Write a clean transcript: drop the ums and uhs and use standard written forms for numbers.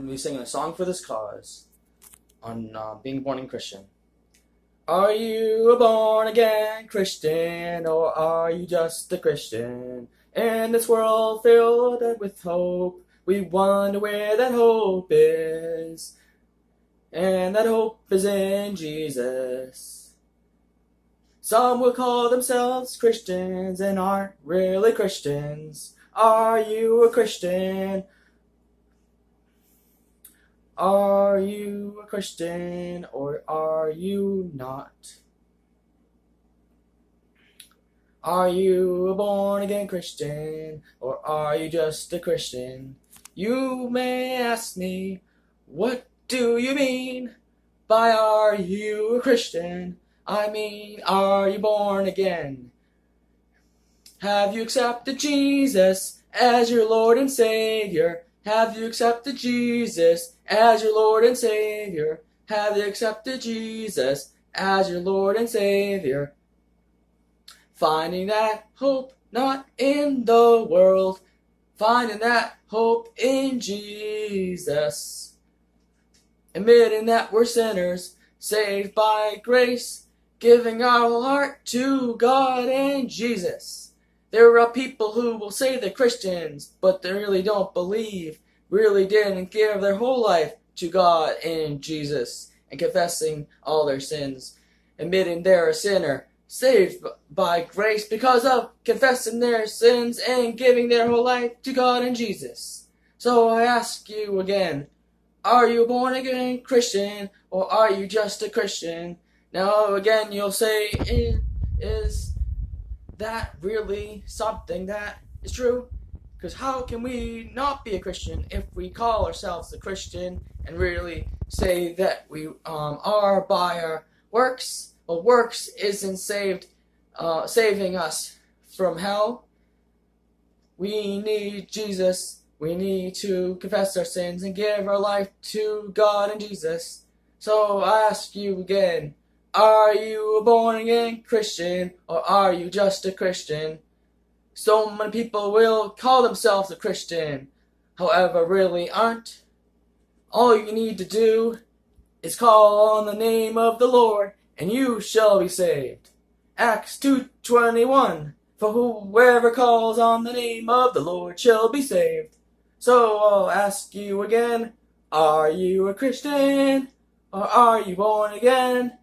going to be singing a song for this cause on being born again Christian. Are you a born again Christian, or are you just a Christian? In this world filled with hope, we wonder where that hope is. And that hope is in Jesus. Some will call themselves Christians and aren't really Christians. Are you a Christian? Are you a Christian, or are you not? Are you a born-again Christian, or are you just a Christian? You may ask me, what do you mean by are you a Christian? I mean, are you born again? Have you accepted Jesus as your Lord and Savior? Have you accepted Jesus as your Lord and Savior? Have you accepted Jesus as your Lord and Savior? Finding that hope not in the world, finding that hope in Jesus. Admitting that we're sinners, saved by grace, giving our whole heart to God and Jesus. There are people who will say they're Christians, but they really don't believe, really didn't give their whole life to God and Jesus, and confessing all their sins, admitting they're a sinner, saved by grace because of confessing their sins and giving their whole life to God and Jesus. So I ask you again, are you a born again Christian, or are you just a Christian? Now again you'll say, is that really something that is true? Because how can we not be a Christian if we call ourselves a Christian and really say that we are by our works? Well, works isn't saving us from hell. We need Jesus. We need to confess our sins and give our life to God and Jesus. So I ask you again, are you a born-again Christian, or are you just a Christian? So many people will call themselves a Christian, however really aren't. All you need to do is call on the name of the Lord, and you shall be saved. Acts 2:21, for whoever calls on the name of the Lord shall be saved. So I'll ask you again, are you a Christian, or are you born again?